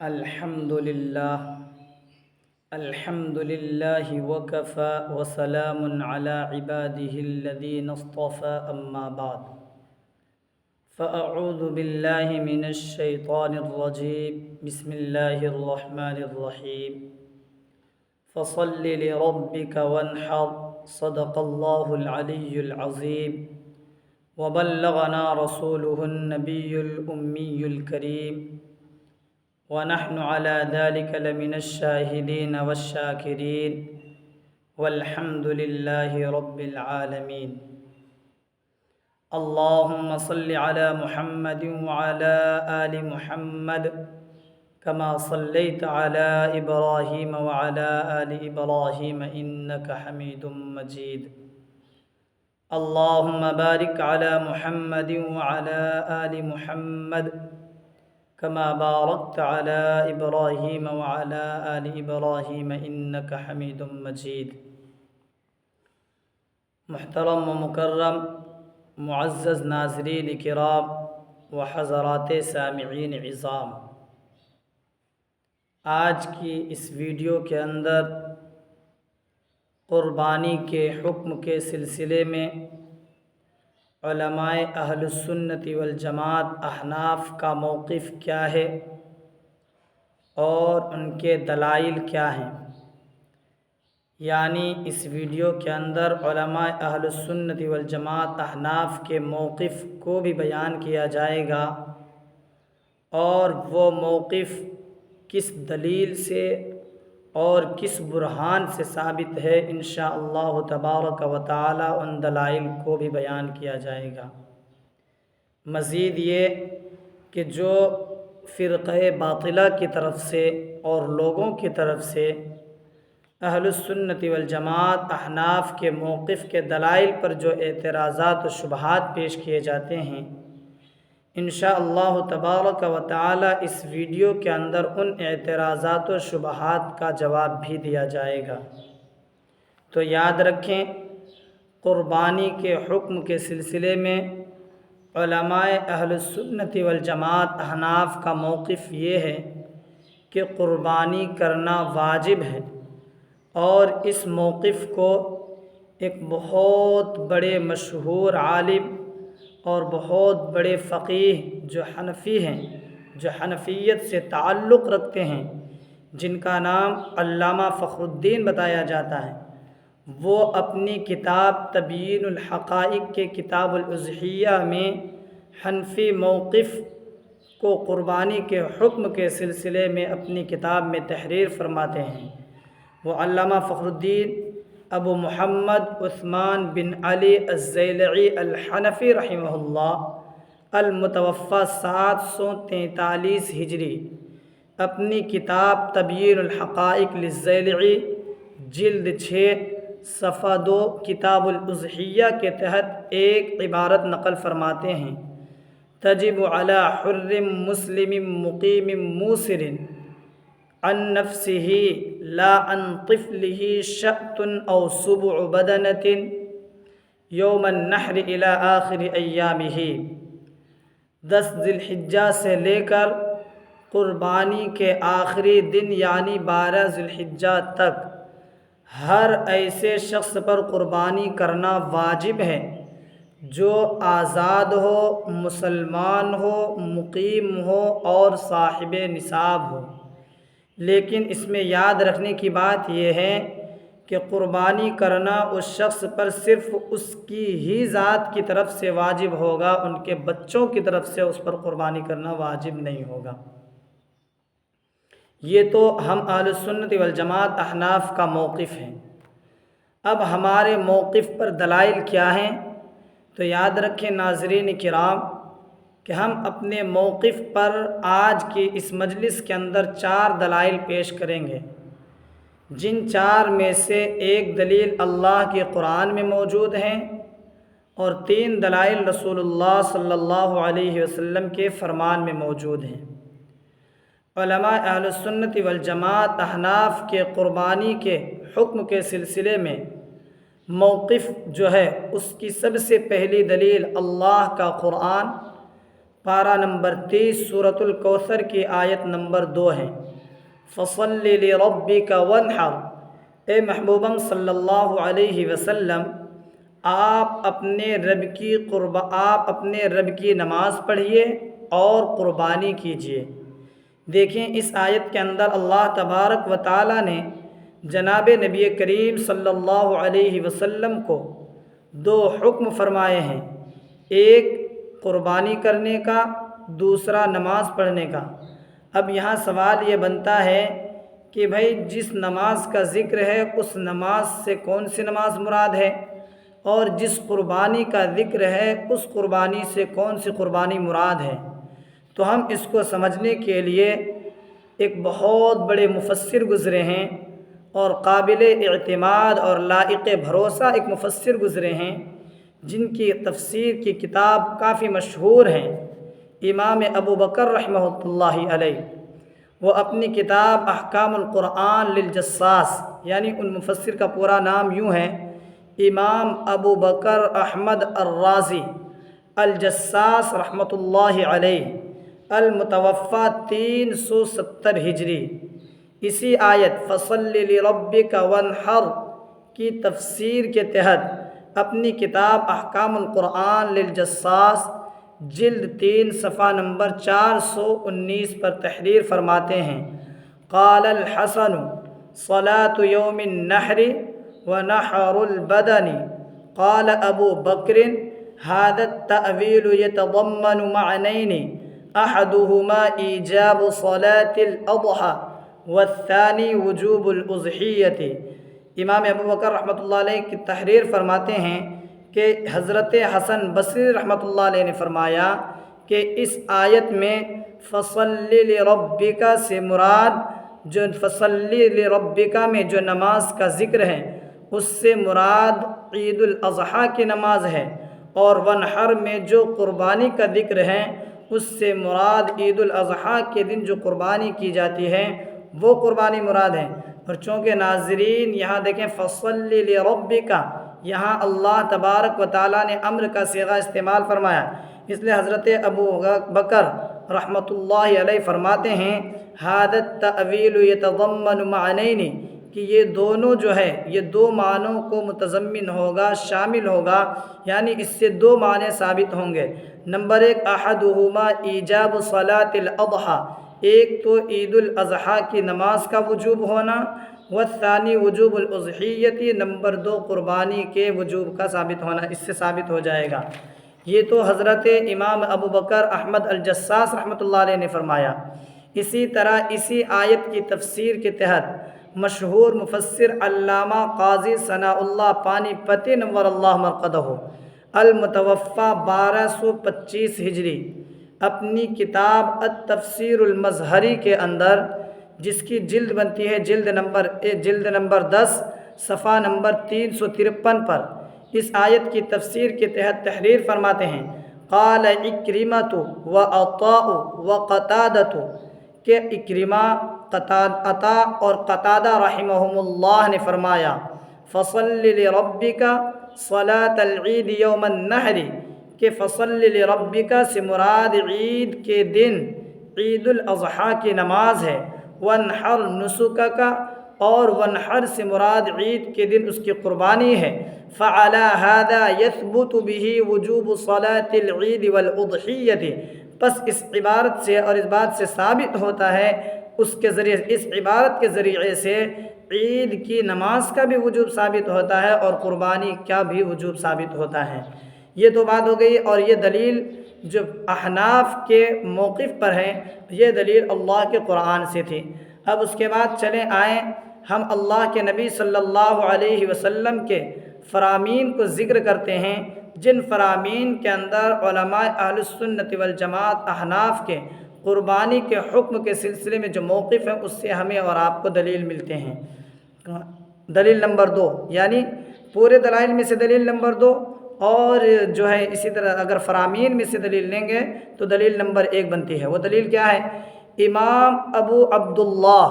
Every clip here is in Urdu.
الحمد لله الحمد لله وكفى وسلام على عباده الذين اصطفى أما بعد فأعوذ بالله من الشيطان الرجيم بسم الله الرحمن الرحيم فصل لربك وانحر صدق الله العلي العظيم وبلغنا رسوله النبي الأمي الكريم ونحن على ذلك لمن الشاهدين والشاكرين والحمد لله رب العالمين اللهم صل على محمد وعلى آل محمد كما صليت على إبراهيم وعلى آل إبراهيم إنك حميد مجيد اللهم بارك على محمد وعلى آل محمد كما باركت على إبراهيم وعلى آل إبراهيم إنك حميد مجيد۔ محترم و مکرم معزز ناظرین کرام و حضرات سامعین عظام، آج کی اس ویڈیو کے اندر قربانی کے حکم کے سلسلے میں علماء اہل السنت والجماعت احناف کا موقف کیا ہے اور ان کے دلائل کیا ہیں، یعنی اس ویڈیو کے اندر علماء اہل السنت والجماعت احناف کے موقف کو بھی بیان کیا جائے گا، اور وہ موقف کس دلیل سے اور کس برہان سے ثابت ہے، انشاءاللہ تبارک و تعالی ان دلائل کو بھی بیان کیا جائے گا۔ مزید یہ کہ جو فرقہ باطلہ کی طرف سے اور لوگوں کی طرف سے اہل السنت والجماعت احناف کے موقف کے دلائل پر جو اعتراضات و شبہات پیش کیے جاتے ہیں، انشاءاللہ تبارک و تعالی اس ویڈیو کے اندر ان اعتراضات و شبہات کا جواب بھی دیا جائے گا۔ تو یاد رکھیں، قربانی کے حکم کے سلسلے میں علماء اہل السنت والجماعت احناف کا موقف یہ ہے کہ قربانی کرنا واجب ہے، اور اس موقف کو ایک بہت بڑے مشہور عالم اور بہت بڑے فقیہ جو حنفی ہیں، جو حنفیت سے تعلق رکھتے ہیں، جن کا نام علامہ فخر الدین بتایا جاتا ہے، وہ اپنی کتاب تبیین الحقائق کے کتاب الاضحیہ میں حنفی موقف کو قربانی کے حکم کے سلسلے میں اپنی کتاب میں تحریر فرماتے ہیں۔ وہ علامہ فخر الدین ابو محمد عثمان بن علی الزیلعی الحنفی رحمہ اللہ، المتوفی 743 ہجری، اپنی کتاب تبیین الحقائق للزیلعی جلد 6 صفحہ 2 کتاب الاضحیہ کے تحت ایک عبارت نقل فرماتے ہیں: تجب علی حر مسلم مقیم موسر عن نفسه لا عن طفله شأت او سبع بدنة یوم النحر الى آخر ایامه۔ 10 ذی الحجہ سے لے کر قربانی کے آخری دن یعنی 12 ذی الحجہ تک ہر ایسے شخص پر قربانی کرنا واجب ہے جو آزاد ہو، مسلمان ہو، مقیم ہو اور صاحب نصاب ہو۔ لیکن اس میں یاد رکھنے کی بات یہ ہے کہ قربانی کرنا اس شخص پر صرف اس کی ہی ذات کی طرف سے واجب ہوگا، ان کے بچوں کی طرف سے اس پر قربانی کرنا واجب نہیں ہوگا۔ یہ تو ہم اہل سنت والجماعت احناف کا موقف ہے۔ اب ہمارے موقف پر دلائل کیا ہیں؟ تو یاد رکھیں ناظرین کرام کہ ہم اپنے موقف پر آج کی اس مجلس کے اندر 4 دلائل پیش کریں گے، جن 4 میں سے ایک دلیل اللہ کے قرآن میں موجود ہیں اور 3 دلائل رسول اللہ صلی اللہ علیہ وسلم کے فرمان میں موجود ہیں۔ علماء اہل سنت والجماعت احناف کے قربانی کے حکم کے سلسلے میں موقف جو ہے، اس کی سب سے پہلی دلیل اللہ کا قرآن پارہ نمبر 30 سورۃ الکوثر کی آیت نمبر 2 ہے۔ فَصَلِّ لِرَبِّكَ وَانْحَرْ، اے محبوبم صلی اللہ علیہ وسلم، آپ اپنے رب کی نماز پڑھیے اور قربانی کیجیے۔ دیکھیں اس آیت کے اندر اللہ تبارک و تعالیٰ نے جناب نبی کریم صلی اللہ علیہ وسلم کو 2 حکم فرمائے ہیں، ایک قربانی کرنے کا، دوسرا نماز پڑھنے کا۔ اب یہاں سوال یہ بنتا ہے کہ بھائی جس نماز کا ذکر ہے اس نماز سے کون سی نماز مراد ہے، اور جس قربانی کا ذکر ہے اس قربانی سے کون سی قربانی مراد ہے؟ تو ہم اس کو سمجھنے کے لیے ایک بہت بڑے مفسر گزرے ہیں، اور قابل اعتماد اور لائق بھروسہ ایک مفسر گزرے ہیں جن کی تفسیر کی کتاب کافی مشہور ہیں، امام ابو بکر رحمہ اللہ علیہ۔ وہ اپنی کتاب احکام القرآن للجساس، یعنی ان مفسر کا پورا نام یوں ہے امام ابو بکر احمد الرازی الجساس رحمۃ اللہ علیہ، المتوفی 370 ہجری۔ اسی آیت فَصَلِّ لِرَبِّكَ وَانْحَرْ کی تفسیر کے تحت اپنی کتاب احکام القرآن للجساس جلد 3 صفحہ نمبر 419 پر تحریر فرماتے ہیں، قال الحسن صلاة يوم النحر ونحر البدن، قال ابو بکر هذا التأويل يتضمن معنين احدهما ایجاب صلاة الاضحى والثانی وجوب الاضحیۃ۔ امام ابو بکر رحمۃ اللہ علیہ کی تحریر فرماتے ہیں کہ حضرت حسن بصری رحمۃ اللہ علیہ نے فرمایا کہ اس آیت میں فَصَلِّ لِرَبِّكَ سے مراد جو فَصَلِّ لِرَبِّكَ میں جو نماز کا ذکر ہے اس سے مراد عید الاضحیٰ کی نماز ہے، اور وَانْحَرْ میں جو قربانی کا ذکر ہے اس سے مراد عید الاضحیٰ کے دن جو قربانی کی جاتی ہے وہ قربانی مراد ہے۔ اور چونکہ ناظرین یہاں دیکھیں فَصَلِّ لِرَبِّكَ، یہاں اللہ تبارک و تعالیٰ نے امر کا صیغہ استعمال فرمایا، اس لیے حضرت ابو بکر رحمۃ اللہ علیہ فرماتے ہیں هذا التأويل يتضمن معنين، کہ یہ دونوں جو ہے یہ 2 معنوں کو متضمن ہوگا، شامل ہوگا، یعنی اس سے 2 معنی ثابت ہوں گے۔ نمبر 1 احدہما ایجاب صلاة الاضحیٰ، ایک تو عید الاضحیٰ کی نماز کا وجوب ہونا، والثانی وجوب الاضحیۃ، نمبر 2 قربانی کے وجوب کا ثابت ہونا، اس سے ثابت ہو جائے گا۔ یہ تو حضرت امام ابو بکر احمد الجساس رحمۃ اللہ علیہ نے فرمایا۔ اسی طرح اسی آیت کی تفسیر کے تحت مشہور مفسر علامہ قاضی ثناء اللہ پانی پتی نور اللہ مرقدہ المتوفی 1225 ہجری اپنی کتاب التفسیر المظہری کے اندر، جس کی جلد بنتی ہے جلد نمبر 10 صفحہ نمبر 353 پر، اس آیت کی تفسیر کے تحت تحریر فرماتے ہیں، قال اکرمۃ و عطاء و قتادۃ، کہ اکرمہ، عطا اور قتادہ رحمہم اللہ نے فرمایا فَصَلِّ لِرَبِّكَ صلاة العید یوم النحر، کہ فَصَلِّ لِرَبِّكَ سے مراد عید کے دن عید الاضحیٰ کی نماز ہے، وَانْحَرْ نُسُكَكَ، اور وَانْحَرْ سے مراد عید کے دن اس کی قربانی ہے، فَعَلَى هَذَا يَثْبُتُ بِهِ وُجُوبُ صَلَاةِ الْعِيدِ وَالْأُضْحِيَّةِ، پس اس عبارت سے اور اس بات سے ثابت ہوتا ہے اس عبارت کے ذریعے سے عید کی نماز کا بھی وجوب ثابت ہوتا ہے اور قربانی کا بھی وجوب ثابت ہوتا ہے۔ یہ تو بات ہو گئی، اور یہ دلیل جو احناف کے موقف پر ہے یہ دلیل اللہ کے قرآن سے تھی۔ اب اس کے بعد چلیں آئیں ہم اللہ کے نبی صلی اللہ علیہ وسلم کے فرامین کو ذکر کرتے ہیں، جن فرامین کے اندر علماء اہل السنت والجماعت احناف کے قربانی کے حکم کے سلسلے میں جو موقف ہے اس سے ہمیں اور آپ کو دلیل ملتے ہیں۔ دلیل نمبر 2، یعنی پورے دلائل میں سے دلیل نمبر 2، اور جو ہے اسی طرح اگر فرامین میں سے دلیل لیں گے تو دلیل نمبر 1 بنتی ہے۔ وہ دلیل کیا ہے؟ امام ابو عبداللہ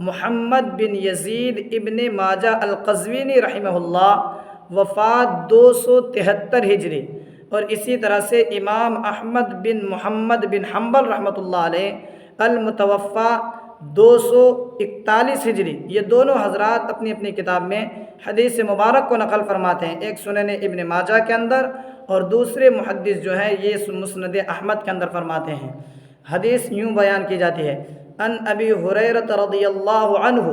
محمد بن یزید ابن ماجہ القزوینی رحمہ اللہ، وفات 273 ہجری، اور اسی طرح سے امام احمد بن محمد بن حنبل رحمۃ اللہ علیہ المتوفیٰ 241 ہجری، یہ دونوں حضرات اپنی اپنی کتاب میں حدیث مبارک کو نقل فرماتے ہیں، ایک سنن ابن ماجہ کے اندر اور دوسرے محدث جو ہے یہ مسند احمد کے اندر فرماتے ہیں۔ حدیث یوں بیان کی جاتی ہے، ان ابی ہریرہ رضی اللہ عنہ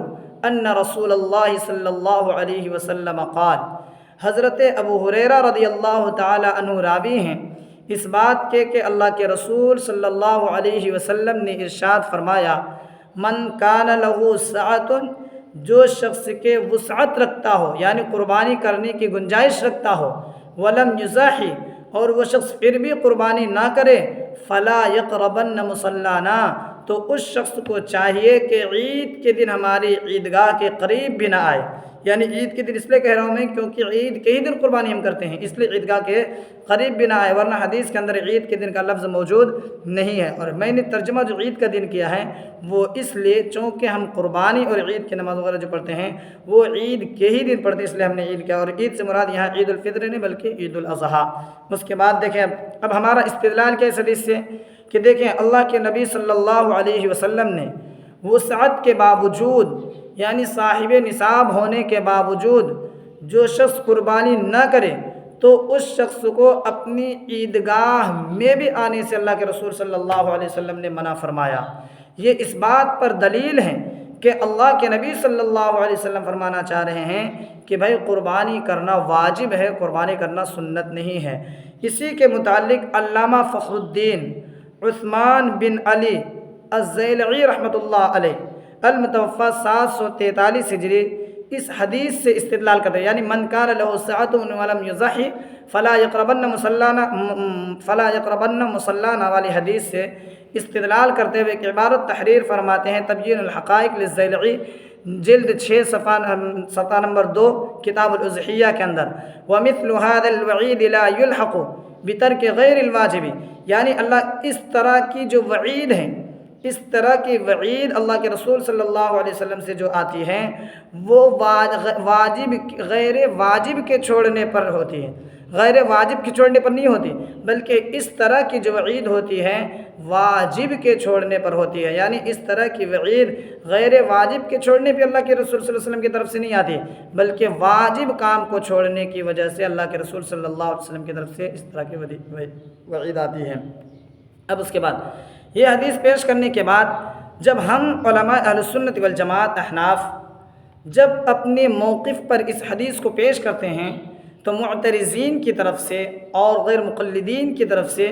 ان رسول اللہ صلی اللہ علیہ وسلم قال، حضرت ابو ہریرہ رضی اللہ تعالی عنہ راوی ہیں اس بات کے کہ اللہ کے رسول صلی اللہ علیہ وسلم نے ارشاد فرمایا، من کان لہ سعۃ، جو شخص کے وسعت رکھتا ہو یعنی قربانی کرنے کی گنجائش رکھتا ہو، ولم یضحی، اور وہ شخص پھر بھی قربانی نہ کرے، فلا یقربن مصلانا، تو اس شخص کو چاہیے کہ عید کے دن ہماری عیدگاہ کے قریب بھی نہ آئے۔ یعنی عید کے دن اس لیے کہہ رہا ہوں میں کیونکہ عید کے ہی دن قربانی ہم کرتے ہیں، اس لیے عیدگاہ کے قریب بھی نہ آئے، ورنہ حدیث کے اندر عید کے دن کا لفظ موجود نہیں ہے۔ اور میں نے ترجمہ جو عید کا دن کیا ہے وہ اس لیے چونکہ ہم قربانی اور عید کی نماز وغیرہ جو پڑھتے ہیں وہ عید کے ہی دن پڑھتے ہیں، اس لیے ہم نے عید کیا، اور عید سے مراد یہاں عید الفطر نہیں بلکہ عید الاضحیٰ۔ اس کے بعد دیکھیں اب ہمارا استدلال کیا اس حدیث سے کہ دیکھیں اللہ کے نبی صلی اللہ علیہ وسلم نے وسعت کے باوجود یعنی صاحب نصاب ہونے کے باوجود جو شخص قربانی نہ کرے تو اس شخص کو اپنی عیدگاہ میں بھی آنے سے اللہ کے رسول صلی اللہ علیہ وسلم نے منع فرمایا۔ یہ اس بات پر دلیل ہے کہ اللہ کے نبی صلی اللہ علیہ وسلم فرمانا چاہ رہے ہیں کہ بھائی قربانی کرنا واجب ہے، قربانی کرنا سنت نہیں ہے۔ اسی کے متعلق علامہ فخر الدین عثمان بن علی الزیلعی رحمۃ اللہ علیہ المتوفیٰ 743 ہجری اس حدیث سے استدلال کرتے ہیں، یعنی من کان لہ سعۃ ولم یضحی فلا یقربن مصلانا والی حدیث سے استدلال کرتے ہوئے کہ عبارت تحریر فرماتے ہیں تبیین الحقائق للزیلعی جلد 6 صفحہ نمبر 2 کتاب الاضحیہ کے اندر، ومثل هذا الوعید لا يلحق بترک غیر الواجب، یعنی اللہ اس طرح کی جو وعید ہیں، اس طرح کی وعید اللہ کے رسول صلی اللہ علیہ وسلم سے جو آتی ہیں وہ غیر واجب کے چھوڑنے پر ہوتی ہے، غیر واجب کے چھوڑنے پر نہیں ہوتی، بلکہ اس طرح کی جو وعید ہوتی ہے واجب کے چھوڑنے پر ہوتی ہے، یعنی اس طرح کی وعید غیر واجب کے چھوڑنے پہ اللہ کے رسول صلی اللہ علیہ وسلم کی طرف سے نہیں آتی، بلکہ واجب کام کو چھوڑنے کی وجہ سے اللہ کے رسول صلی اللہ علیہ وسلم کی طرف سے اس طرح کی وعید آتی ہے۔ اب اس کے بعد یہ حدیث پیش کرنے کے بعد جب ہم علماء اہل سنت والجماعت احناف جب اپنے موقف پر اس حدیث کو پیش کرتے ہیں تو معترضین کی طرف سے اور غیر مقلدین کی طرف سے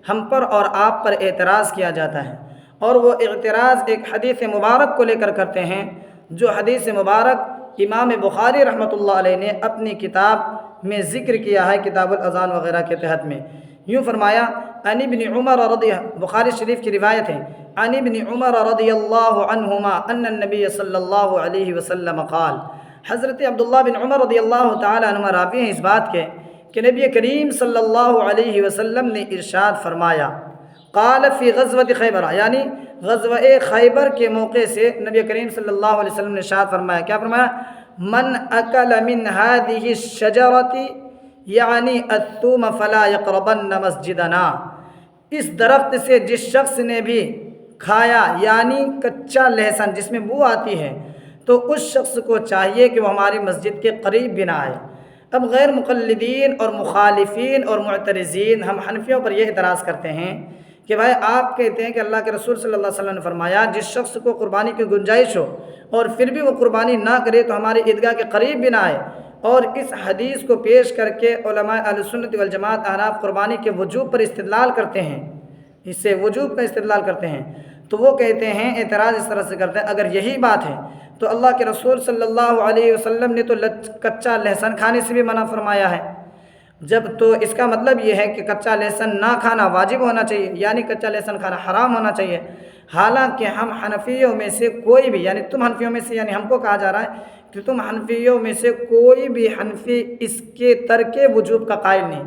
ہم پر اور آپ پر اعتراض کیا جاتا ہے، اور وہ اعتراض ایک حدیث مبارک کو لے کر کرتے ہیں جو حدیث مبارک امام بخاری رحمۃ اللہ علیہ نے اپنی کتاب میں ذکر کیا ہے، کتاب الاذان وغیرہ کے تحت میں یوں فرمایا، عن ابن عمر بخاری شریف کی روایت ہے، عن ابن عمر رضی اللہ عنہما ان النبی صلی اللہ علیہ وسلم قال، حضرت عبداللہ بن عمر رضی اللہ تعالی عنہما راوی ہیں اس بات کے کہ نبی کریم صلی اللہ علیہ وسلم نے ارشاد فرمایا، قال فی غزوۃ خیبر، یعنی غزوہ خیبر کے موقع سے نبی کریم صلی اللہ علیہ وسلم نے ارشاد فرمایا، کیا فرمایا؟ من اکل من هذه الشجرۃ یعنی الثوم فلا یقربن مسجدنا، اس درخت سے جس شخص نے بھی کھایا یعنی کچا لہسن جس میں بو آتی ہے تو اس شخص کو چاہیے کہ وہ ہماری مسجد کے قریب بھی نہ آئے۔ اب غیر مقلدین اور مخالفین اور معترضین ہم حنفیوں پر یہ اعتراض کرتے ہیں کہ بھائی آپ کہتے ہیں کہ اللہ کے رسول صلی اللہ علیہ وسلم نے فرمایا جس شخص کو قربانی کی گنجائش ہو اور پھر بھی وہ قربانی نہ کرے تو ہماری عیدگاہ کے قریب بھی نہ آئے، اور اس حدیث کو پیش کر کے علماء اہل سنت والجماعت احناف قربانی کے وجوب پر استدلال کرتے ہیں، اس سے وجوب کا استدلال کرتے ہیں، تو وہ کہتے ہیں اعتراض اس طرح سے کرتے ہیں اگر یہی بات ہے تو اللہ کے رسول صلی اللہ علیہ وسلم نے تو کچا لہسن کھانے سے بھی منع فرمایا ہے، جب تو اس کا مطلب یہ ہے کہ کچا لہسن نہ کھانا واجب ہونا چاہیے، یعنی کچا لہسن کھانا حرام ہونا چاہیے، حالانکہ ہم حنفیوں میں سے کوئی بھی، یعنی تم حنفیوں میں سے، یعنی ہم کو کہا جا رہا ہے کہ تم حنفیوں میں سے کوئی بھی حنفی اس کے ترک وجوب کا قائل نہیں،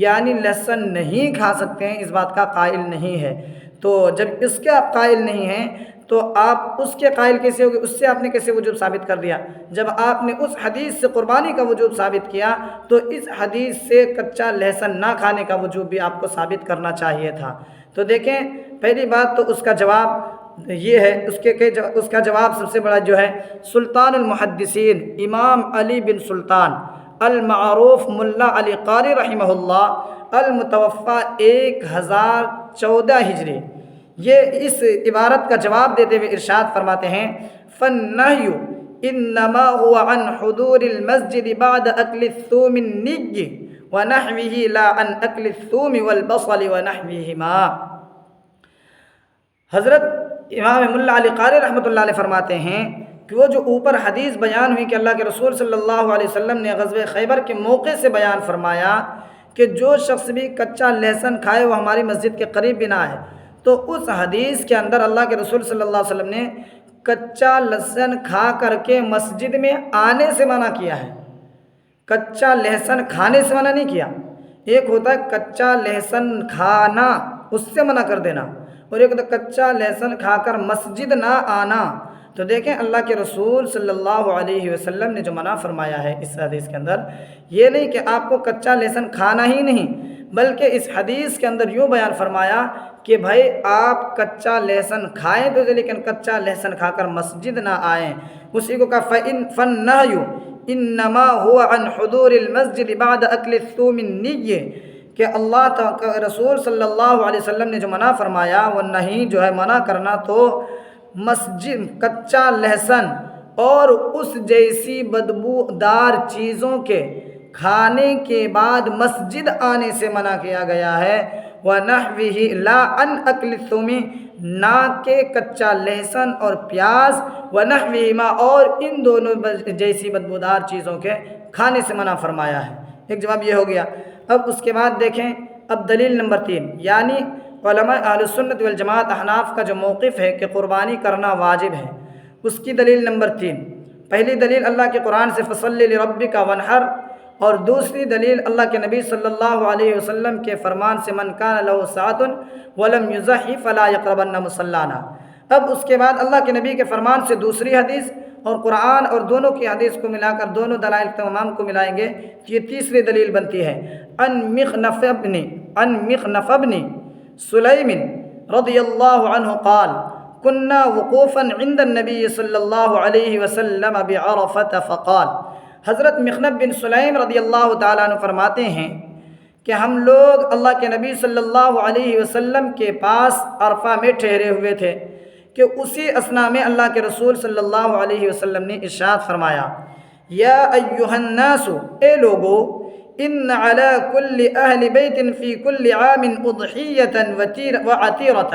یعنی لہسن نہیں کھا سکتے ہیں اس بات کا قائل نہیں ہے، تو جب اس کے آپ قائل نہیں ہیں تو آپ اس کے قائل کیسے ہوگے؟ اس سے آپ نے کیسے وجوب ثابت کر دیا؟ جب آپ نے اس حدیث سے قربانی کا وجوب ثابت کیا تو اس حدیث سے کچا لہسن نہ کھانے کا وجوب بھی آپ کو ثابت کرنا چاہیے تھا۔ تو دیکھیں، پہلی بات تو اس کا جواب یہ ہے، اس کا جواب سب سے بڑا جو ہے، سلطان المحدثین امام علی بن سلطان المعروف ملا علی قاری رحمہ اللہ، المتوفی 1014 ہجری، یہ اس عبارت کا جواب دیتے ہوئے ارشاد فرماتے ہیں: فالنہی انما هو عن حضور المسجد بعد اکل الثوم النی ونحوه لا عن اکل الثوم والبصل ونحوهما۔ حضرت امام ملا علی قاری رحمۃ اللہ علیہ فرماتے ہیں کہ وہ جو اوپر حدیث بیان ہوئی کہ اللہ کے رسول صلی اللہ علیہ وسلم نے غزوہ خیبر کے موقع سے بیان فرمایا کہ جو شخص بھی کچا لہسن کھائے وہ ہماری مسجد کے قریب بھی نہ آئے، تو اس حدیث کے اندر اللہ کے رسول صلی اللہ علیہ وسلم نے کچا لہسن کھا کر کے مسجد میں آنے سے منع کیا ہے، کچا لہسن کھانے سے منع نہیں کیا۔ ایک ہوتا ہے کچا لہسن کھانا، اس سے منع کر دینا، اور ایک ہوتا ہے کچا لہسن کھا کر مسجد نہ آنا۔ تو دیکھیں اللہ کے رسول صلی اللہ علیہ وسلم نے جو منع فرمایا ہے اس حدیث کے اندر، یہ نہیں کہ آپ کو کچا لہسن کھانا ہی نہیں، بلکہ اس حدیث کے اندر یوں بیان فرمایا کہ بھائی آپ کچا لہسن کھائیں تو لیکن کچا لہسن کھا کر مسجد نہ آئیں۔ اسی کو کہا فالنہی انما هو عن حضور المسجد بعد اکل الثوم النی، کہ اللہ رسول صلی اللہ علیہ وسلم نے جو منع فرمایا وہ نہیں جو ہے منع کرنا تو مسجد کچا لہسن اور اس جیسی بدبودار چیزوں کے کھانے کے بعد مسجد آنے سے منع کیا گیا ہے۔ وَنَحْوِهِ لَا عَنْ أَكْلِ الثُّومِ، نہ کہ کچا لہسن اور پیاز، وَنَحْوِهِمَا اور ان دونوں جیسی بدبودار چیزوں کے کھانے سے منع فرمایا ہے۔ ایک جواب یہ ہو گیا۔ اب اس کے بعد دیکھیں، اب دلیل نمبر 3، یعنی علماء اہل سنت والجماعت احناف کا جو موقف ہے کہ قربانی کرنا واجب ہے، اس کی دلیل نمبر 3۔ پہلی دلیل اللہ کے قرآن سے فَصَلِّ لِرَبِّكَ وَانْحَرْ، اور دوسری دلیل اللہ کے نبی صلی اللہ علیہ وسلم کے فرمان سے مَنْ كَانَ لَهُ سَاعَةٌ وَلَمْ يُضَحِّ فَلَا يَقْرَبَنَّ مُصَلَّانَا۔ اب اس کے بعد اللہ کے نبی کے فرمان سے دوسری حدیث اور قرآن اور دونوں کی حدیث کو ملا کر دونوں دلائل تمام کو ملائیں گے تو یہ تیسری دلیل بنتی ہے۔ ان مخنف بن سلیم رضی اللہ عنہ قال كنا وقوفا عند النبی صلی اللہ علیہ وسلم بعرفۃ فقال، حضرت مخنف بن سلیم رضی اللہ تعالیٰ عنہ فرماتے ہیں کہ ہم لوگ اللہ کے نبی صلی اللہ علیہ وسلم کے پاس عرفہ میں ٹھہرے ہوئے تھے کہ اسی اثنا میں اللہ کے رسول صلی اللہ علیہ وسلم نے ارشاد فرمایا: یا ایھا الناس، اے لوگو، ان علی کل اہل بیت فی کل عام اضحیۃ وعتیرۃ۔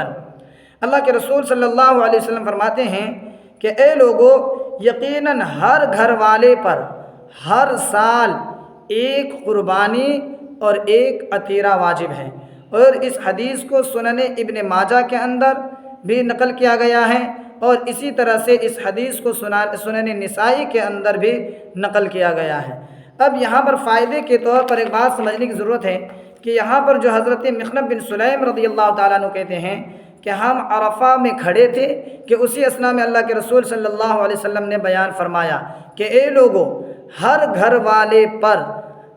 اللہ کے رسول صلی اللہ علیہ وسلم فرماتے ہیں کہ اے لوگو، یقیناً ہر گھر والے پر ہر سال ایک قربانی اور ایک عتیرہ واجب ہے۔ اور اس حدیث کو سنن ابن ماجہ کے اندر بھی نقل کیا گیا ہے، اور اسی طرح سے اس حدیث کو سنن نسائی کے اندر بھی نقل کیا گیا ہے۔ اب یہاں پر فائدے کے طور پر ایک بات سمجھنے کی ضرورت ہے کہ یہاں پر جو حضرت مخنف بن سلیم رضی اللہ تعالیٰ عنہ کہتے ہیں کہ ہم عرفہ میں کھڑے تھے کہ اسی اثنا میں اللہ کے رسول صلی اللہ علیہ وسلم نے بیان فرمایا کہ اے لوگو، ہر گھر والے پر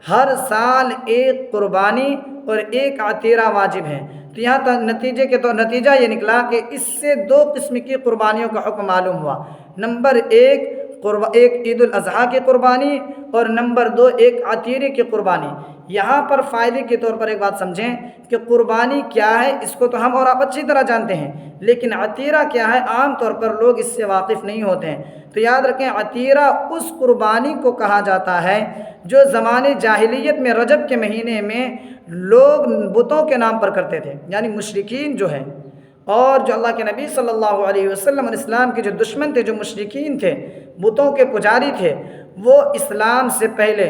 ہر سال ایک قربانی اور ایک عتیرہ واجب ہے۔ تو یہاں تک نتیجہ یہ نکلا کہ اس سے دو قسم کی قربانیوں کا حکم معلوم ہوا۔ نمبر ایک عید الاضحیٰ کی قربانی، اور نمبر 2 ایک عتیرے کی قربانی۔ یہاں پر فائدے کے طور پر ایک بات سمجھیں کہ قربانی کیا ہے اس کو تو ہم اور آپ اچھی طرح جانتے ہیں، لیکن عتیرہ کیا ہے عام طور پر لوگ اس سے واقف نہیں ہوتے ہیں۔ تو یاد رکھیں، عتیرہ اس قربانی کو کہا جاتا ہے جو زمانے جاہلیت میں رجب کے مہینے میں لوگ بتوں کے نام پر کرتے تھے، یعنی مشرکین جو ہیں، اور جو اللہ کے نبی صلی اللہ علیہ وسلم اور اسلام کے جو دشمن تھے، جو مشرکین تھے، بتوں کے پجاری تھے، وہ اسلام سے پہلے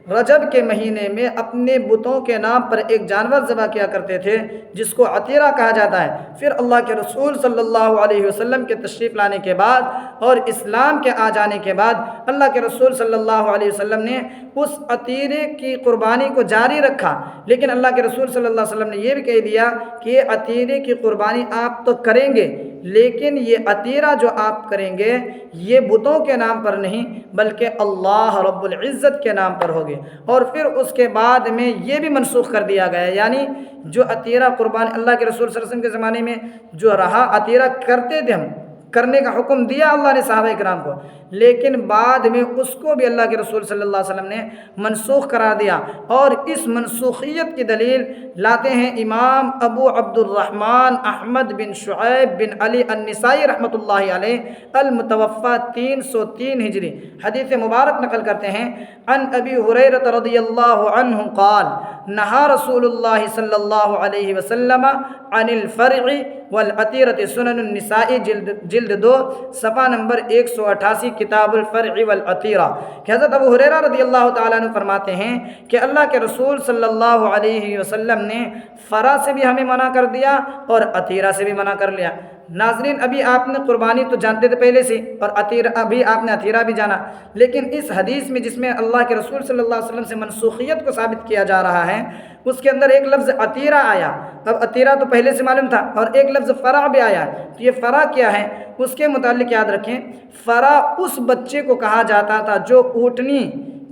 رجب کے مہینے میں اپنے بتوں کے نام پر ایک جانور ذبح کیا کرتے تھے جس کو عطیرہ کہا جاتا ہے۔ پھر اللہ کے رسول صلی اللہ علیہ وسلم کے تشریف لانے کے بعد اور اسلام کے آ جانے کے بعد اللہ کے رسول صلی اللہ علیہ وسلم نے اس عطیرے کی قربانی کو جاری رکھا، لیکن اللہ کے رسول صلی اللہ علیہ وسلم نے یہ بھی کہہ دیا کہ یہ عطیرے کی قربانی آپ تو کریں گے، لیکن یہ عطیرہ جو آپ کریں گے یہ بتوں کے نام پر نہیں بلکہ اللہ رب العزت کے نام پر ہوگے۔ اور پھر اس کے بعد میں یہ بھی منسوخ کر دیا گیا، یعنی جو عطیرہ قربانی اللہ کے رسول صلی اللہ علیہ وسلم کے زمانے میں جو رہا، عطیرہ کرتے تھے، ہم کرنے کا حکم دیا اللہ نے صحابہ کرام کو، لیکن بعد میں اس کو بھی اللہ کے رسول صلی اللہ علیہ وسلم نے منسوخ قرار دیا۔ اور اس منسوخیت کی دلیل لاتے ہیں امام ابو عبد الرحمن احمد بن شعیب بن علی النسائی رحمۃ اللہ علیہ، المتوفى 303 ہجری، حدیث مبارک نقل کرتے ہیں، عن ابی ہریرہ رضی اللہ عنہ قال نہا رسول اللہ صلی اللہ علیہ وسلم عن الفرع والعطیرۃ سنن النساء جلد 2 صفحہ نمبر 188 کتاب الفرع والعطیرہ، کہ حضرت ابو ہریرہ رضی اللہ تعالیٰ عنہ فرماتے ہیں کہ اللہ کے رسول صلی اللہ علیہ وسلم نے فرع سے بھی ہمیں منع کر دیا اور عطیرہ سے بھی منع کر لیا۔ ناظرین، ابھی آپ نے قربانی تو جانتے تھے پہلے سے، اور عطیرہ ابھی آپ نے عطیرہ بھی جانا، لیکن اس حدیث میں جس میں اللہ کے رسول صلی اللہ علیہ وسلم سے منسوخیت کو ثابت کیا جا رہا ہے، اس کے اندر ایک لفظ عطیرہ آیا۔ اب عطیرہ تو پہلے سے معلوم تھا، اور ایک لفظ فرع بھی آیا، تو یہ فرع کیا ہے اس کے متعلق یاد رکھیں۔ فرع اس بچے کو کہا جاتا تھا جو اونٹنی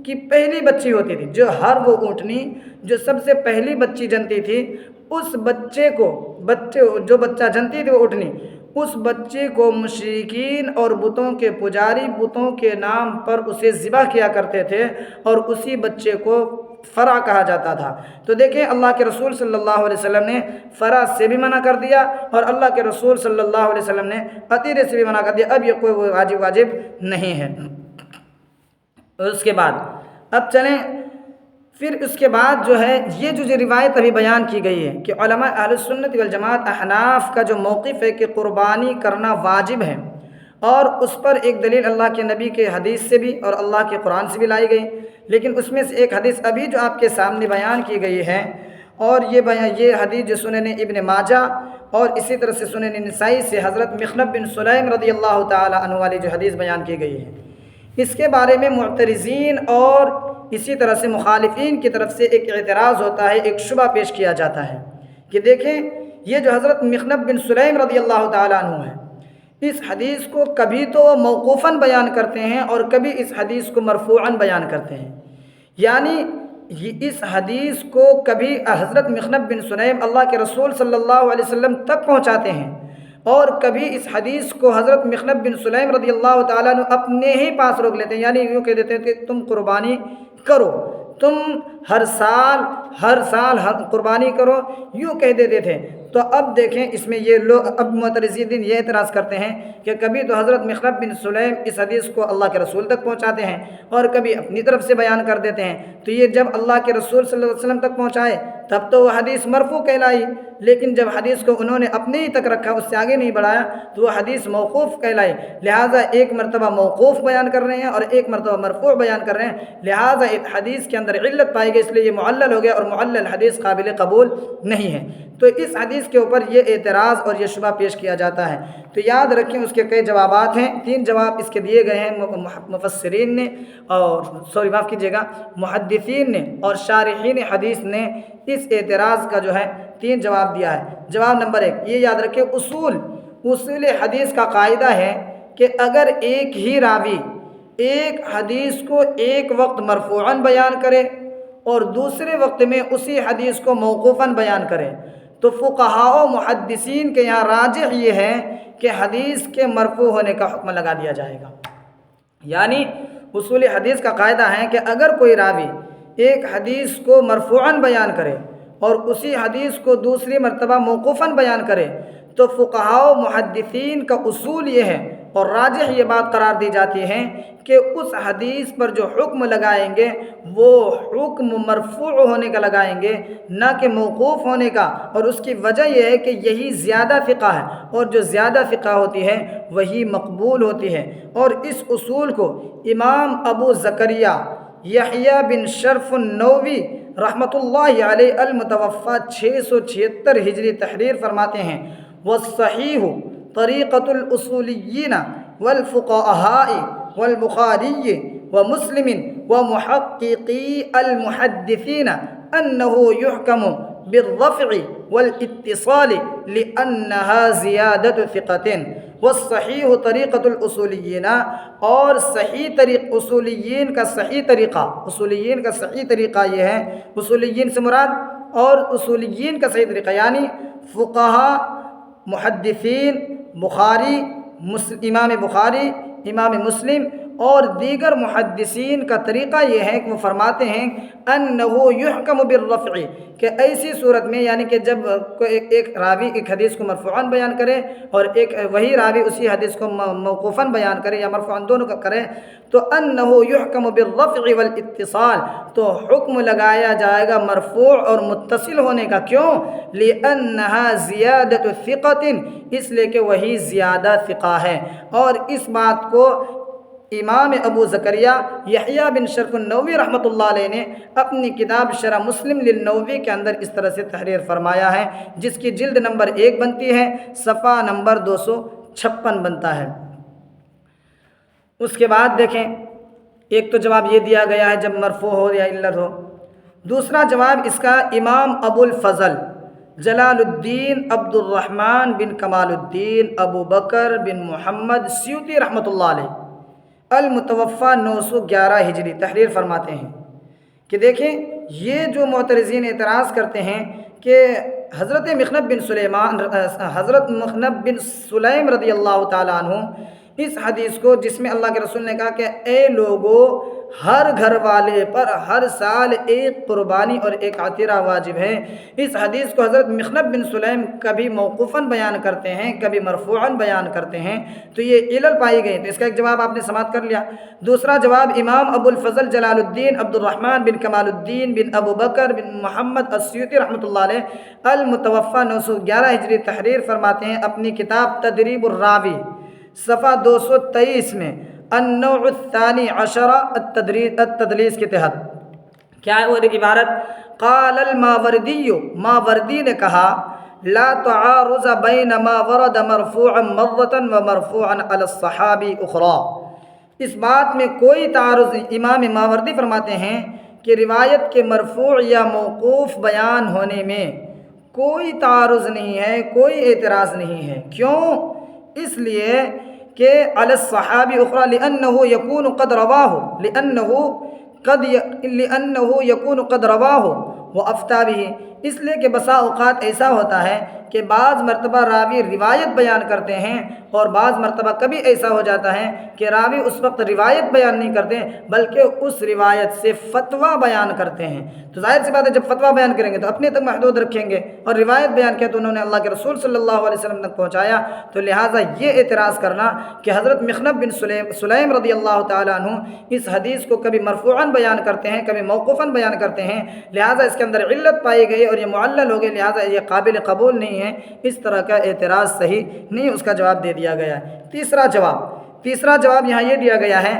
کی پہلی بچی ہوتی تھی، جو ہر وہ اونٹنی جو سب سے پہلی بچی جنتی تھی، اس بچے کو جو بچہ جنتی تھی وہ اونٹنی، اس بچے کو مشرکین اور بتوں کے پجاری بتوں کے نام پر اسے ذبح کیا کرتے تھے، اور اسی بچے کو فرع کہا جاتا تھا۔ تو دیکھیں اللہ کے رسول صلی اللہ علیہ وسلم نے فرع سے بھی منع کر دیا، اور اللہ کے رسول صلی اللہ علیہ وسلم نے عطیرے سے بھی منع کر دیا۔ اب یہ کوئی واجب نہیں ہے۔ اس کے بعد اب چلیں، پھر اس کے بعد جو ہے یہ جو روایت ابھی بیان کی گئی ہے کہ علماء اہل سنت والجماعت احناف کا جو موقف ہے کہ قربانی کرنا واجب ہے، اور اس پر ایک دلیل اللہ کے نبی کے حدیث سے بھی اور اللہ کے قرآن سے بھی لائی گئی، لیکن اس میں سے ایک حدیث ابھی جو آپ کے سامنے بیان کی گئی ہے، اور یہ حدیث جو سنن ابن ماجہ اور اسی طرح سے سنن نسائی سے حضرت مخنب بن سلیم رضی اللہ تعالی عنہ والی جو حدیث بیان کی گئی ہے، اس کے بارے میں معترضین اور اسی طرح سے مخالفین کی طرف سے ایک اعتراض ہوتا ہے، ایک شبہ پیش کیا جاتا ہے کہ دیکھیں یہ جو حضرت مخنب بن سلیم رضی اللہ تعالیٰ عنہ ہے، اس حدیث کو کبھی تو موقوفاً بیان کرتے ہیں اور کبھی اس حدیث کو مرفوعاً بیان کرتے ہیں، یعنی اس حدیث کو کبھی حضرت مخنب بن سلیم اللہ کے رسول صلی اللہ علیہ وسلم تک پہنچاتے ہیں، اور کبھی اس حدیث کو حضرت مخنب بن سلیم رضی اللہ تعالیٰ عنہ اپنے ہی پاس روک لیتے ہیں، یعنی یوں کہہ دیتے ہیں کہ تم قربانی کرو، تم ہر سال قربانی کرو، یوں کہہ دیتے تھے۔ تو اب دیکھیں اس میں یہ لوگ اب معترضین یہ اعتراض کرتے ہیں کہ کبھی تو حضرت مخنب بن سلیم اس حدیث کو اللہ کے رسول تک پہنچاتے ہیں اور کبھی اپنی طرف سے بیان کر دیتے ہیں، تو یہ جب اللہ کے رسول صلی اللہ علیہ وسلم تک پہنچائے تب تو وہ حدیث مرفوع کہلائی، لیکن جب حدیث کو انہوں نے اپنے ہی تک رکھا، اس سے آگے نہیں بڑھایا، تو وہ حدیث موقوف کہلائی۔ لہٰذا ایک مرتبہ موقوف بیان کر رہے ہیں اور ایک مرتبہ مرفوع بیان کر رہے ہیں، لہٰذا اس حدیث کے اندر علت پائی گئی، اس لیے یہ معلل ہو گیا، اور معلل حدیث قابل قبول نہیں ہے۔ تو اس حدیث کے اوپر یہ اعتراض اور یہ شبہ پیش کیا جاتا ہے۔ تو یاد رکھیں اس کے کئی جوابات ہیں، 3 جواب اس کے دیے گئے ہیں مفسرین نے، اور معاف کیجیے گا محدثین نے اور شارحین حدیث نے اس اعتراض کا جو ہے 3 جواب دیا ہے۔ جواب نمبر 1 یہ یاد رکھیں، اصول حدیث کا قاعدہ ہے کہ اگر ایک ہی راوی ایک حدیث کو ایک وقت مرفوعاً بیان کرے اور دوسرے وقت میں اسی حدیث کو موقوفاً بیان کرے، تو فقہاء و محدثین کے یہاں راجح یہ ہے کہ حدیث کے مرفوع ہونے کا حکم لگا دیا جائے گا۔ یعنی اصول حدیث کا قاعدہ ہے کہ اگر کوئی راوی ایک حدیث کو مرفوعاً بیان کرے اور اسی حدیث کو دوسری مرتبہ موقوفاً بیان کرے، تو فقہاء و محدثین کا اصول یہ ہے اور راجح یہ بات قرار دی جاتی ہے کہ اس حدیث پر جو حکم لگائیں گے وہ حکم مرفوع ہونے کا لگائیں گے، نہ کہ موقوف ہونے کا، اور اس کی وجہ یہ ہے کہ یہی زیادہ فقہ ہے، اور جو زیادہ فقہ ہوتی ہے وہی مقبول ہوتی ہے۔ اور اس اصول کو امام ابو زکریا یحییٰ بن شرف النووی رحمۃ اللہ علیہ المتوفیٰ 676 ہجری تحریر فرماتے ہیں، والصحیح طریقۃ الاصولیین والفقہاء والبخاری ومسلم ومحققی المحدثین انہ یحکم بالرفع والاتصال لأنها زیادۃ ثقۃ، والصحیح طریقۃ الاصولیین، اور اصولیین کا صحیح طریقہ یہ ہے، اصولیین سے مراد اور اصولیین کا صحیح طریقہ یعنی فقہا، محدثین، امام بخاری، امام مسلم اور دیگر محدثین کا طریقہ یہ ہے کہ وہ فرماتے ہیں انہ یحکم بالرفع، کہ ایسی صورت میں یعنی کہ جب ایک راوی ایک حدیث کو مرفوعاً بیان کرے اور ایک وہی راوی اسی حدیث کو موقوفاً بیان کرے یا مرفوعاً دونوں کا کرے، تو انہ یحکم بالرفع والاتصال، تو حکم لگایا جائے گا مرفوع اور متصل ہونے کا، کیوں؟ لأنها زیادۃ ثقۃ، اس لیے کہ وہی زیادہ ثقہ ہے۔ اور اس بات کو امام ابو زکریا یحییٰ بن شرف النووی رحمۃ اللہ علیہ نے اپنی کتاب شرح مسلم للنووی کے اندر اس طرح سے تحریر فرمایا ہے، جس کی جلد نمبر 1 بنتی ہے، صفحہ نمبر 256 بنتا ہے۔ اس کے بعد دیکھیں، ایک تو جواب یہ دیا گیا ہے جب مرفوع ہو یا علت ہو، دوسرا جواب اس کا امام ابو الفضل جلال الدین عبد الرحمن بن کمال الدین ابو بکر بن محمد سیوطی رحمۃ اللہ علیہ المتوفیٰ 911 ہجری تحریر فرماتے ہیں کہ دیکھیں، یہ جو معترضین اعتراض کرتے ہیں کہ حضرت مخنب بن سلیم رضی اللہ تعالیٰ عنہ اس حدیث کو، جس میں اللہ کے رسول نے کہا کہ اے لوگو، ہر گھر والے پر ہر سال ایک قربانی اور ایک عطیرہ واجب ہے، اس حدیث کو حضرت مخنب بن سلیم کبھی موقوفاً بیان کرتے ہیں، کبھی مرفوعاً بیان کرتے ہیں، تو یہ علل پائی گئی، تو اس کا ایک جواب آپ نے سماعت کر لیا۔ دوسرا جواب امام ابو الفضل جلال الدین عبد الرحمن بن کمال الدین بن ابو بکر بن محمد السیوطی رحمۃ اللہ علیہ المتوفیٰ 911 ہجری تحریر فرماتے ہیں اپنی کتاب تدریب الراوی صفحہ 223 میں، النوع الثانی عشر التدلیس کے تحت کیا ہے وہ عبارت؟ قال الماوردی، ماوردی نے کہا، لا تعارض بین ما ورد مرفوعا مرۃ ومرفوعا علی الصحابی اخرى، اس بات میں کوئی تعارض، امام ماوردی فرماتے ہیں کہ روایت کے مرفوع یا موقوف بیان ہونے میں کوئی تعارض نہیں ہے، کوئی اعتراض نہیں ہے، کیوں؟ اس لیے کہ علی الصحابی اخرى لأنه يكون قد رواه، لأنه يكون قد رواه وأفتى به، اس لیے کہ بسا اوقات ایسا ہوتا ہے کہ بعض مرتبہ راوی روایت بیان کرتے ہیں اور بعض مرتبہ کبھی ایسا ہو جاتا ہے کہ راوی اس وقت روایت بیان نہیں کرتے بلکہ اس روایت سے فتویٰ بیان کرتے ہیں، تو ظاہر سی بات ہے جب فتویٰ بیان کریں گے تو اپنے تک محدود رکھیں گے، اور روایت بیان کیا تو انہوں نے اللہ کے رسول صلی اللہ علیہ وسلم تک پہنچایا، تو لہٰذا یہ اعتراض کرنا کہ حضرت مخنب بن سلیم رضی اللہ تعالیٰ عنہ اس حدیث کو کبھی مرفوعاً بیان کرتے ہیں، کبھی موقوفاً بیان کرتے ہیں، لہٰذا اس کے اندر علت پائی گئی اور یہ معلل ہو گئے، لہٰذا یہ قابل قبول نہیں ہے، اس طرح کا اعتراض صحیح نہیں، اس کا جواب دے دیا گیا ہے۔ تیسرا جواب یہاں یہ دیا گیا ہے،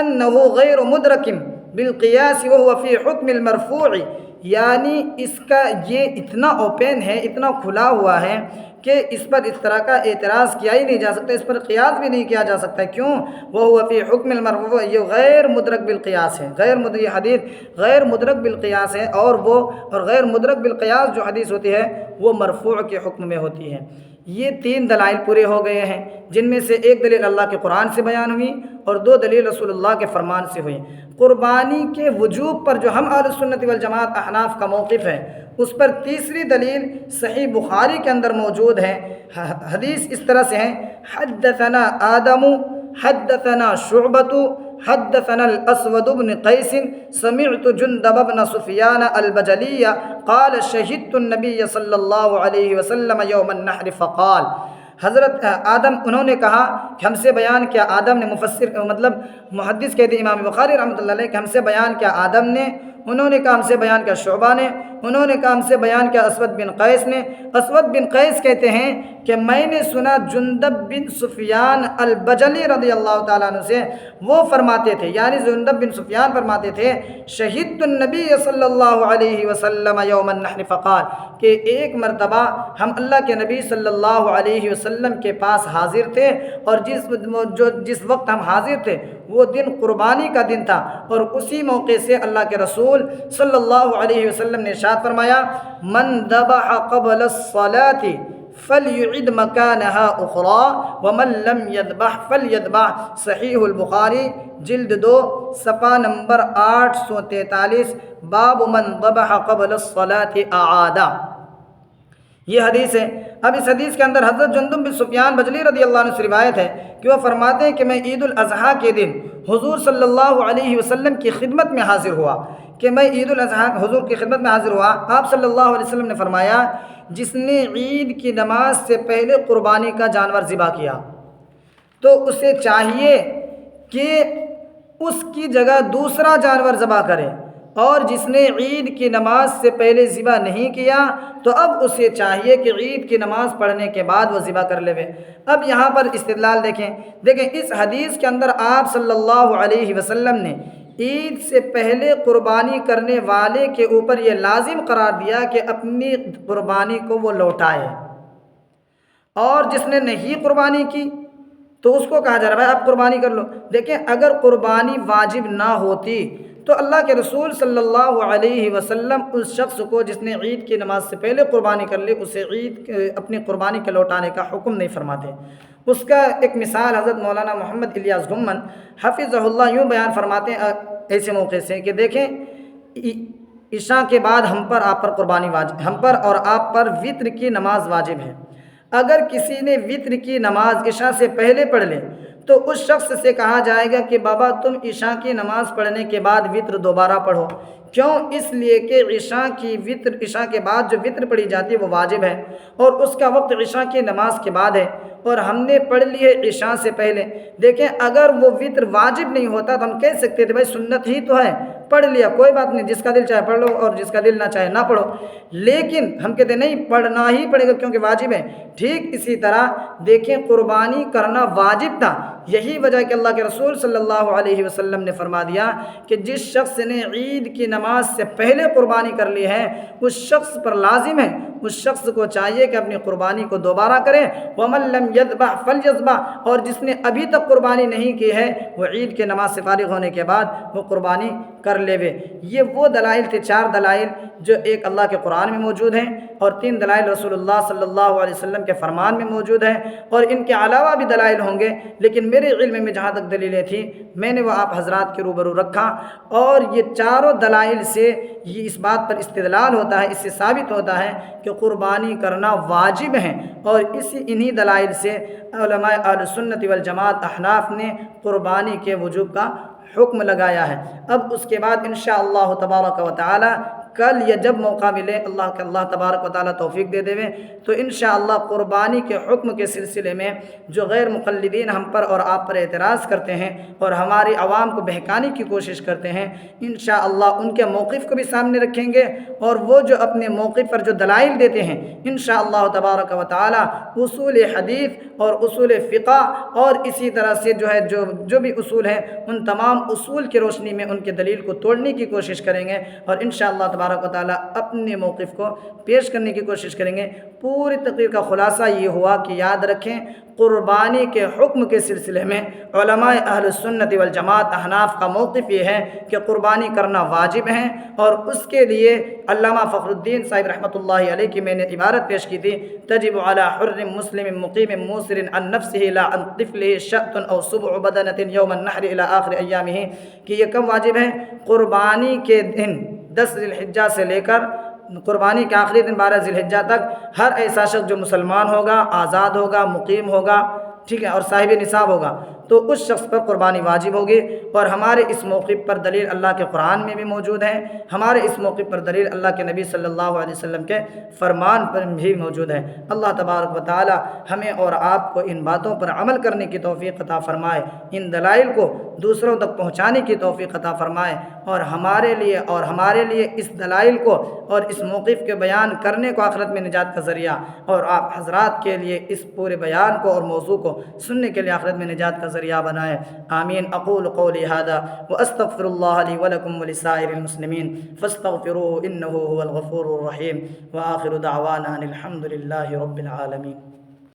انہ غیر مدرک بالقیاس وهو فی حکم المرفوع، یعنی اس کا یہ اتنا اوپن ہے، اتنا کھلا ہوا ہے کہ اس پر اس طرح کا اعتراض کیا ہی نہیں جا سکتا، اس پر قیاس بھی نہیں کیا جا سکتا، کیوں؟ وہ فی حکم المرفوع، یہ غیر مدرک بالقیاس ہے، یہ حدیث غیر مدرک بالقیاس ہے، اور غیر مدرک بالقیاس جو حدیث ہوتی ہے وہ مرفوع کے حکم میں ہوتی ہے۔ یہ 3 دلائل پورے ہو گئے ہیں، جن میں سے ایک دلیل اللہ کے قرآن سے بیان ہوئی اور 2 دلیل رسول اللہ کے فرمان سے ہوئی۔ قربانی کے وجوب پر جو ہم اہل سنت والجماعت احناف کا موقف ہے، اس پر تیسری دلیل صحیح بخاری کے اندر موجود ہے، حدیث اس طرح سے ہے، حدثنا آدم حدثنا شعبۃ حدثنا الاسود بن قیس سمعت جندب بن سفیان البجلی قال شہدت النبی صلی اللہ علیہ وسلم یوم النحر فقال، حضرت آدم انہوں نے کہا کہ ہم سے بیان کیا، آدم نے محدث کہتے امام بخاری رحمۃ اللہ علیہ کہ ہم سے بیان کیا آدم نے، انہوں نے کہا ہم سے بیان کیا شعبہ نے، انہوں نے کہا ہم سے بیان کیا اسود بن قیس نے۔ اسود بن قیس کہتے ہیں کہ میں نے سنا جندب بن سفیان البجلی رضی اللہ تعالیٰ عنہ سے، وہ فرماتے تھے، یعنی جندب بن سفیان فرماتے تھے شہدت النبی صلی اللہ علیہ وسلم یوم النحر فقال، کہ ایک مرتبہ ہم اللہ کے نبی صلی اللہ علیہ وسلم کے پاس حاضر تھے، اور جس وقت ہم حاضر تھے وہ دن قربانی کا دن تھا، اور اسی موقع سے اللہ کے رسول صلی اللہ علیہ وسلم نے ارشاد فرمایا من ذبح قبل الصلاة فلیعد مکانہا اخری ومن لم یذبح فلیذبح، صحیح البخاری جلد 2 صفحہ نمبر 843، باب من ذبح قبل الصلاة اعادہ، یہ حدیث ہے۔ اب اس حدیث کے اندر حضرت جندب بن سفیان بجلی رضی اللہ عنہ سے روایت ہے کہ وہ فرماتے ہیں کہ میں عید الاضحیٰ کے دن حضور صلی اللہ علیہ وسلم کی خدمت میں حاضر ہوا، کہ میں عید الاضحیٰ حضور کی خدمت میں حاضر ہوا۔ آپ صلی اللہ علیہ وسلم نے فرمایا جس نے عید کی نماز سے پہلے قربانی کا جانور ذبح کیا تو اسے چاہیے کہ اس کی جگہ دوسرا جانور ذبح کرے، اور جس نے عید کی نماز سے پہلے ذبح نہیں کیا تو اب اسے چاہیے کہ عید کی نماز پڑھنے کے بعد وہ ذبح کر لے۔ اب یہاں پر استدلال دیکھیں اس حدیث کے اندر آپ صلی اللہ علیہ وسلم نے عید سے پہلے قربانی کرنے والے کے اوپر یہ لازم قرار دیا کہ اپنی قربانی کو وہ لوٹائے، اور جس نے نہیں قربانی کی تو اس کو کہا جا رہا ہے بھائی آپ قربانی کر لو۔ دیکھیں اگر قربانی واجب نہ ہوتی تو اللہ کے رسول صلی اللہ علیہ وسلم اس شخص کو جس نے عید کی نماز سے پہلے قربانی کر لی اسے اپنی قربانی کے لوٹانے کا حکم نہیں فرماتے۔ اس کا ایک مثال حضرت مولانا محمد الیاس گمن حفظہ اللہ یوں بیان فرماتے ہیں ایسے موقع سے کہ دیکھیں عشاء کے بعد ہم پر آپ پر قربانی واجب، ہم پر اور آپ پر وطر کی نماز واجب ہے۔ اگر کسی نے وطر کی نماز عشاء سے پہلے پڑھ لے تو اس شخص سے کہا جائے گا کہ بابا تم عشاء کی نماز پڑھنے کے بعد وطر دوبارہ پڑھو، کیوں؟ اس لیے کہ عشاء کے بعد جو وطر پڑھی جاتی ہے وہ واجب ہے، اور اس کا وقت عشاء کی نماز کے بعد ہے، اور ہم نے پڑھ لی ہے عشاء سے پہلے۔ دیکھیں اگر وہ وطر واجب نہیں ہوتا تو ہم کہہ سکتے تھے بھائی سنت ہی تو ہے، پڑھ لیا کوئی بات نہیں، جس کا دل چاہے پڑھ لو اور جس کا دل نہ چاہے نہ پڑھو، لیکن ہم کہتے ہیں نہیں پڑھنا ہی پڑے گا کیونکہ واجب ہے۔ ٹھیک اسی طرح دیکھیں قربانی کرنا واجب تھا، یہی وجہ کہ اللہ کے رسول صلی اللہ علیہ وسلم نے فرما دیا کہ جس شخص نے عید کی نماز سے پہلے قربانی کر لی ہے اس شخص پر لازم ہے، اس شخص کو چاہیے کہ اپنی قربانی کو دوبارہ کرے۔ وَمَن لَّمْ يَذْبَحْ فَلْيَذْبَحْ، اور جس نے ابھی تک قربانی نہیں کی ہے وہ عید کے نماز سے فارغ ہونے کے بعد وہ قربانی کر لے۔ یہ وہ دلائل تھے، 4 دلائل جو ایک اللہ کے قرآن میں موجود ہیں اور 3 دلائل رسول اللہ صلی اللہ علیہ وسلم کے فرمان میں موجود ہیں، اور ان کے علاوہ بھی دلائل ہوں گے، لیکن میرے علم میں جہاں تک دلیلیں تھیں میں نے وہ آپ حضرات کے روبرو رکھا، اور یہ چاروں دلائل سے یہ اس بات پر استدلال ہوتا ہے، اس سے ثابت ہوتا ہے کہ قربانی کرنا واجب ہے، اور انہی دلائل سے علماء اہل سنت والجماعت احناف نے قربانی کے وجوب کا حکم لگایا ہے۔ اب اس کے بعد انشاءاللہ تبارک و تعالی کل یا جب موقع ملے اللہ تبارک و تعالی توفیق دے دے تو انشاءاللہ قربانی کے حکم کے سلسلے میں جو غیر مقلدین ہم پر اور آپ پر اعتراض کرتے ہیں اور ہماری عوام کو بہکانے کی کوشش کرتے ہیں، انشاءاللہ ان کے موقف کو بھی سامنے رکھیں گے، اور وہ جو اپنے موقف پر جو دلائل دیتے ہیں انشاءاللہ تبارک و تعالی اصول حدیث اور اصول فقہ اور اسی طرح سے جو بھی اصول ہیں ان تمام اصول کی روشنی میں ان کے دلیل کو توڑنے کی کوشش کریں گے، اور انشاءاللہ تبارک و تعالی اپنے موقف کو پیش کرنے کی کوشش کریں گے۔ پوری تقریر کا خلاصہ یہ ہوا کہ یاد رکھیں قربانی کے حکم کے سلسلے میں علماء اہل سنت والجماعت احناف کا موقف یہ ہے کہ قربانی کرنا واجب ہے، اور اس کے لیے علامہ فخر الدین صاحب رحمۃ اللہ علیہ کی میں نے عبارت پیش کی تھی تجب علی حر مسلم مقیم موسر عن نفسه لا عن طفله شأت او سبع بدنة یوم النحر الى آخر ایامه، کہ یہ کب واجب ہے؟ قربانی کے دن 10 ذی الحجہ سے لے کر قربانی کے آخری دن 12 ذی الحجہ تک ہر ایسا شخص جو مسلمان ہوگا، آزاد ہوگا، مقیم ہوگا، ٹھیک ہے، اور صاحب نصاب ہوگا، تو اس شخص پر قربانی واجب ہوگی۔ اور ہمارے اس موقف پر دلیل اللہ کے قرآن میں بھی موجود ہے، ہمارے اس موقف پر دلیل اللہ کے نبی صلی اللہ علیہ وسلم کے فرمان پر بھی موجود ہے۔ اللہ تبارک و تعالی ہمیں اور آپ کو ان باتوں پر عمل کرنے کی توفیق عطا فرمائے، ان دلائل کو دوسروں تک پہنچانے کی توفیق عطا فرمائے، اور ہمارے لیے اس دلائل کو اور اس موقف کے بیان کرنے کو آخرت میں نجات کا ذریعہ، اور آپ حضرات کے لیے اس پورے بیان کو اور موضوع کو سننے کے لیے آخرت میں نجات کا ذریعہ بنائے۔ آمین۔ اقول قولی ھذا واستغفر اللہ لی ولکم ولسائر المسلمین فاستغفروہ انہ هو الغفور الرحیم، وآخر دعوانا ان الحمد للہ رب العالمین۔